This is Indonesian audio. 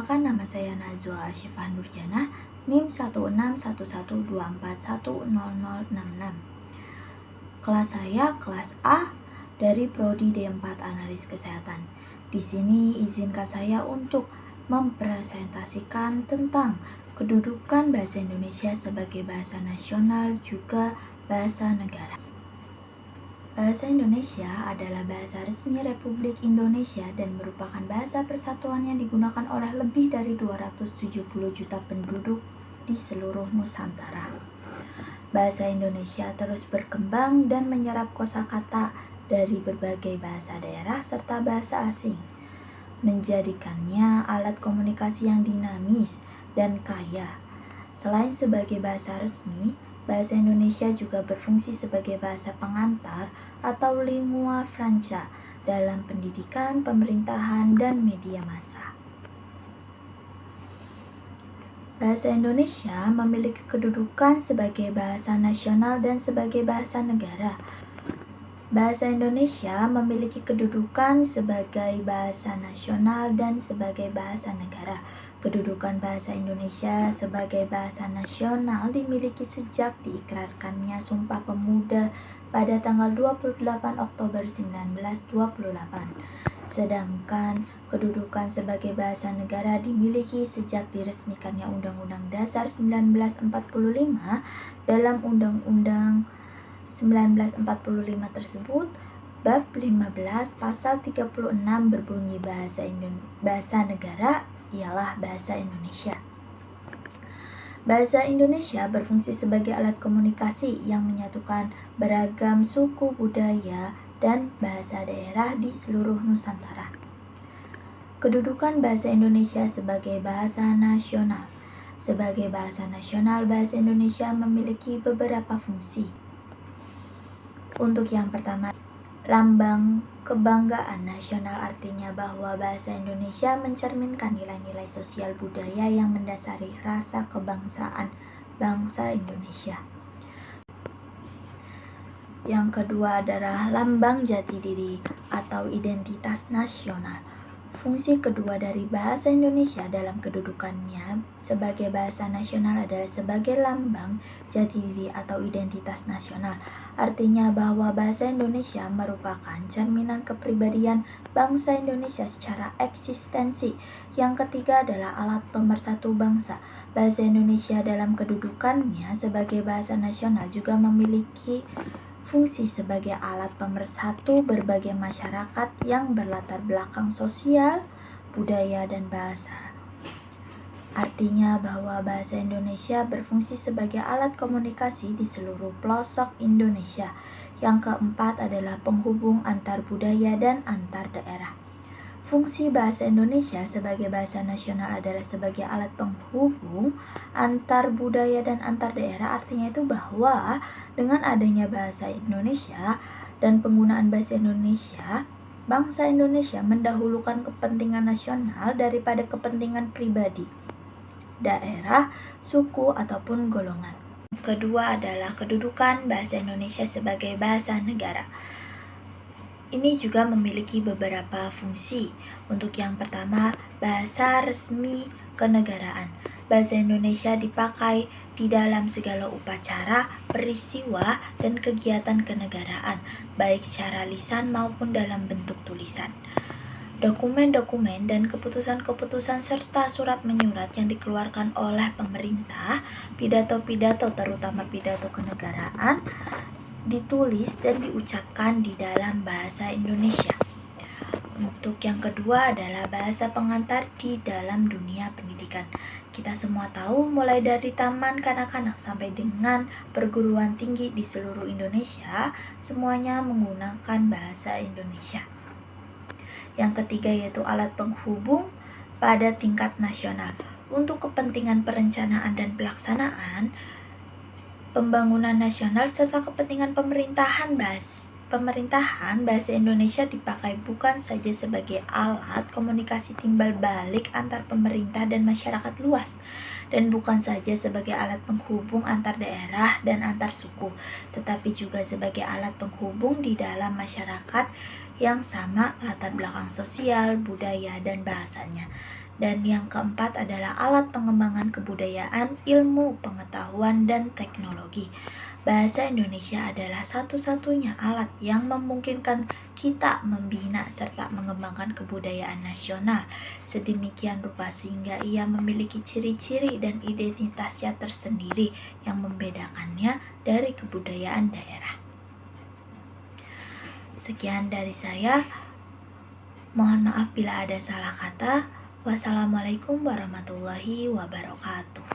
Perkenalkan, nama saya Najwa Asyifah Nurjana, NIM 16112410066. Kelas saya kelas A dari Prodi D4 Analis Kesehatan. Di sini izinkan saya untuk mempresentasikan tentang kedudukan bahasa Indonesia sebagai bahasa nasional juga bahasa negara. Bahasa Indonesia adalah bahasa resmi Republik Indonesia dan merupakan bahasa persatuan yang digunakan oleh lebih dari 270 juta penduduk di seluruh Nusantara. Bahasa Indonesia terus berkembang dan menyerap kosakata dari berbagai bahasa daerah serta bahasa asing, menjadikannya alat komunikasi yang dinamis dan kaya. Selain sebagai bahasa resmi, bahasa Indonesia juga berfungsi sebagai bahasa pengantar atau lingua franca dalam pendidikan, pemerintahan, dan media massa. Bahasa Indonesia memiliki kedudukan sebagai bahasa nasional dan sebagai bahasa negara. Bahasa Indonesia memiliki kedudukan sebagai bahasa nasional dan sebagai bahasa negara. Kedudukan bahasa Indonesia sebagai bahasa nasional dimiliki sejak diikrarkannya Sumpah Pemuda pada tanggal 28 Oktober 1928. Sedangkan kedudukan sebagai bahasa negara dimiliki sejak diresmikannya Undang-Undang Dasar 1945 dalam Undang-Undang 1945 tersebut, bab 15 pasal 36 berbunyi bahasa negara ialah bahasa Indonesia. Bahasa Indonesia berfungsi sebagai alat komunikasi yang menyatukan beragam suku budaya dan bahasa daerah di seluruh Nusantara. Kedudukan bahasa Indonesia sebagai bahasa nasional. Sebagai bahasa nasional, bahasa Indonesia memiliki beberapa fungsi. Untuk yang pertama, lambang kebanggaan nasional, artinya bahwa bahasa Indonesia mencerminkan nilai-nilai sosial budaya yang mendasari rasa kebangsaan bangsa Indonesia. Yang kedua adalah lambang jati diri atau identitas nasional. Fungsi kedua dari bahasa Indonesia dalam kedudukannya sebagai bahasa nasional adalah sebagai lambang jati diri atau identitas nasional. Artinya bahwa bahasa Indonesia merupakan cerminan kepribadian bangsa Indonesia secara eksistensi. Yang ketiga adalah alat pemersatu bangsa. Bahasa Indonesia dalam kedudukannya sebagai bahasa nasional juga memiliki fungsi sebagai alat pemersatu berbagai masyarakat yang berlatar belakang sosial, budaya, dan bahasa. Artinya bahwa bahasa Indonesia berfungsi sebagai alat komunikasi di seluruh pelosok Indonesia. Yang keempat adalah penghubung antar budaya dan antar daerah. Fungsi bahasa Indonesia sebagai bahasa nasional adalah sebagai alat penghubung antar budaya dan antar daerah. Artinya itu bahwa dengan adanya bahasa Indonesia dan penggunaan bahasa Indonesia, bangsa Indonesia mendahulukan kepentingan nasional daripada kepentingan pribadi, daerah, suku, ataupun golongan. Kedua adalah kedudukan bahasa Indonesia sebagai bahasa negara. Ini juga memiliki beberapa fungsi. Untuk yang pertama, bahasa resmi kenegaraan. Bahasa Indonesia dipakai di dalam segala upacara, peristiwa, dan kegiatan kenegaraan, baik secara lisan maupun dalam bentuk tulisan. Dokumen-dokumen dan keputusan-keputusan serta surat menyurat yang dikeluarkan oleh pemerintah, pidato-pidato terutama pidato kenegaraan, ditulis dan diucapkan di dalam bahasa Indonesia. Untuk yang kedua adalah bahasa pengantar di dalam dunia pendidikan. Kita semua tahu mulai dari taman kanak-kanak sampai dengan perguruan tinggi di seluruh Indonesia, semuanya menggunakan bahasa Indonesia. Yang ketiga yaitu alat penghubung pada tingkat nasional. Untuk kepentingan perencanaan dan pelaksanaan pembangunan nasional serta kepentingan pemerintahan, bahasa Indonesia dipakai bukan saja sebagai alat komunikasi timbal balik antar pemerintah dan masyarakat luas, dan bukan saja sebagai alat penghubung antar daerah dan antar suku, tetapi juga sebagai alat penghubung di dalam masyarakat yang sama latar belakang sosial, budaya, dan bahasanya. Dan yang keempat adalah alat pengembangan kebudayaan, ilmu, pengetahuan, dan teknologi. Bahasa Indonesia adalah satu-satunya alat yang memungkinkan kita membina serta mengembangkan kebudayaan nasional sedemikian rupa sehingga ia memiliki ciri-ciri dan identitasnya tersendiri yang membedakannya dari kebudayaan daerah. Sekian dari saya. Mohon maaf bila ada salah kata. Wassalamualaikum warahmatullahi wabarakatuh.